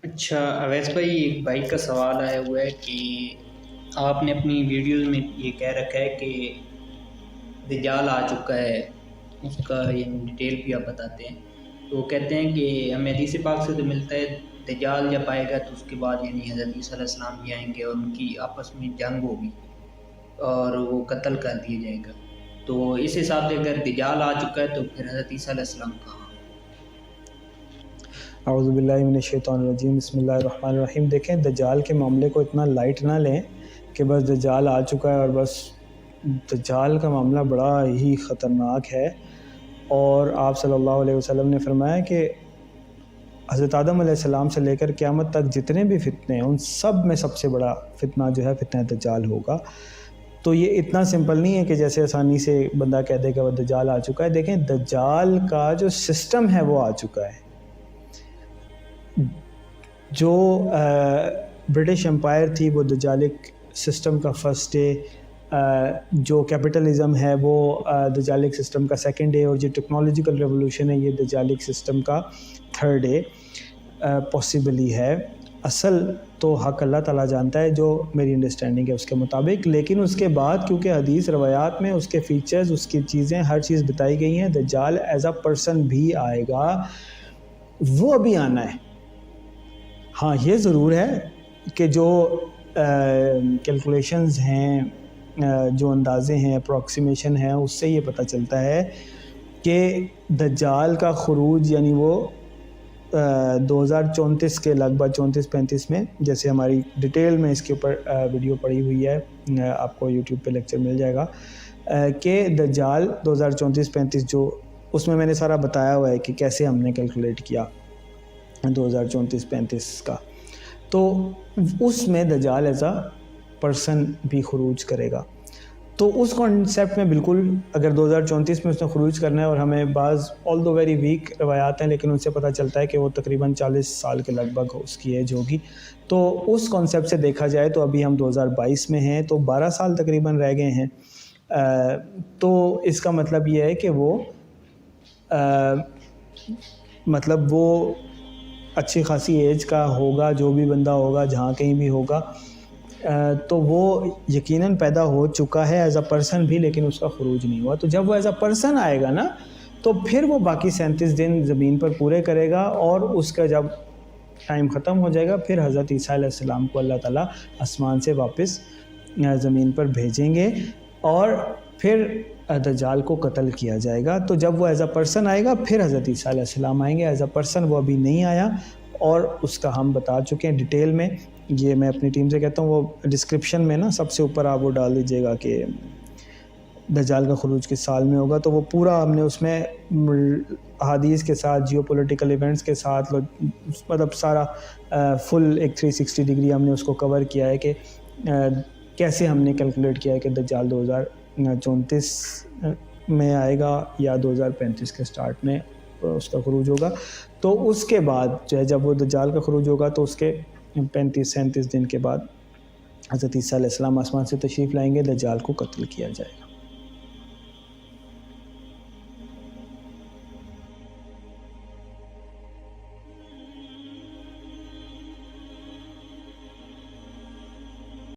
اچھا اویس بھائی، ایک بھائی کا سوال آیا ہوا ہے کہ آپ نے اپنی ویڈیوز میں یہ کہہ رکھا ہے کہ دجال آ چکا ہے، اس کا یہ ڈیٹیل بھی آپ بتاتے ہیں۔ تو وہ کہتے ہیں کہ ہمیں حدیث پاک سے تو ملتا ہے دجال جب آئے گا تو اس کے بعد یعنی حضرت عیسیٰ علیہ السلام بھی آئیں گے اور ان کی آپس میں جنگ ہوگی اور وہ قتل کر دیا جائے گا۔ تو اس حساب سے اگر دجال آ چکا ہے تو پھر حضرت عیسیٰ علیہ السلام کہاں؟ اعوذ باللہ من الشیطان الرجیم، بسم اللہ الرحمن الرحیم۔ دیکھیں دجال کے معاملے کو اتنا لائٹ نہ لیں کہ بس دجال آ چکا ہے اور بس۔ دجال کا معاملہ بڑا ہی خطرناک ہے، اور آپ صلی اللہ علیہ وسلم نے فرمایا کہ حضرت آدم علیہ السلام سے لے کر قیامت تک جتنے بھی فتنے ہیں ان سب میں سب سے بڑا فتنہ جو ہے فتنہ دجال ہوگا۔ تو یہ اتنا سمپل نہیں ہے کہ جیسے آسانی سے بندہ کہہ دے کہ وہ دجال آ چکا ہے۔ دیکھیں دجال کا جو سسٹم ہے وہ آ چکا ہے۔ جو برٹش امپائر تھی وہ دجالک سسٹم کا فرسٹ ڈے، جو کیپٹلزم ہے وہ دجالک سسٹم کا سیکنڈ ڈے، اور جو ٹیکنالوجیکل ریولوشن ہے یہ دجالک سسٹم کا تھرڈ ڈے پاسبلی ہے۔ اصل تو حق اللہ تعالیٰ جانتا ہے، جو میری انڈرسٹینڈنگ ہے اس کے مطابق، لیکن اس کے بعد کیونکہ حدیث روایات میں اس کے فیچرز، اس کی چیزیں، ہر چیز بتائی گئی ہیں۔ دجال ایز اے پرسن بھی آئے گا، وہ ابھی آنا ہے۔ ہاں یہ ضرور ہے کہ جو کیلکولیشنز ہیں، جو اندازے ہیں، اپروکسیمیشن ہیں، اس سے یہ پتہ چلتا ہے کہ دجال کا خروج یعنی وہ 2034 کے لگ بھگ 34-35 میں، جیسے ہماری ڈیٹیل میں اس کے اوپر ویڈیو پڑی ہوئی ہے، آپ کو یوٹیوب پہ لیکچر مل جائے گا کہ دجال 2034-35 جو اس میں نے سارا بتایا ہوا ہے کہ کیسے ہم نے کیلکولیٹ کیا 2034-35 کا۔ تو اس میں دجال ایز اے پرسن بھی خروج کرے گا۔ تو اس کانسیپٹ میں بالکل اگر 2034 میں اس نے خروج کرنا ہے، اور ہمیں بعض آل دو ویری ویک روایات ہیں لیکن ان سے پتہ چلتا ہے کہ وہ تقریباً 40 سال کے لگ بھگ اس کی ایج ہوگی، تو اس کانسیپٹ سے دیکھا جائے تو ابھی ہم 2022 میں ہیں، تو 12 سال تقریباً رہ گئے ہیں۔ تو اس کا مطلب یہ ہے کہ وہ اچھی خاصی ایج کا ہوگا، جو بھی بندہ ہوگا جہاں کہیں بھی ہوگا، تو وہ یقیناً پیدا ہو چکا ہے ایز اے پرسن بھی، لیکن اس کا خروج نہیں ہوا۔ تو جب وہ ایز اے پرسن آئے گا نا، تو پھر وہ باقی 37 دن زمین پر پورے کرے گا، اور اس کا جب ٹائم ختم ہو جائے گا پھر حضرت عیسیٰ علیہ السلام کو اللہ تعالیٰ آسمان سے واپس زمین پر بھیجیں گے، اور پھر دجال کو قتل کیا جائے گا۔ تو جب وہ ایز اے پرسن آئے گا پھر حضرت عیسیٰ علیہ السلام آئیں گے۔ ایز اے پرسن وہ ابھی نہیں آیا، اور اس کا ہم بتا چکے ہیں ڈیٹیل میں۔ یہ میں اپنی ٹیم سے کہتا ہوں، وہ ڈسکرپشن میں نا سب سے اوپر آپ وہ ڈال دیجیے گا کہ دجال کا خروج کس سال میں ہوگا، تو وہ پورا ہم نے اس میں احادیث کے ساتھ، جیو پولیٹیکل ایونٹس کے ساتھ، مطلب سارا فل ایک 360 ڈگری ہم نے اس کو کور کیا ہے کہ کیسے ہم نے کیلکولیٹ کیا ہے کہ دجال 2034 میں آئے گا یا 2035 کے سٹارٹ میں اس کا خروج ہوگا۔ تو اس کے بعد جو ہے جب وہ دجال کا خروج ہوگا تو اس کے 35-37 دن کے بعد حضرت عیسیٰ علیہ السلام آسمان سے تشریف لائیں گے، دجال کو قتل کیا جائے گا۔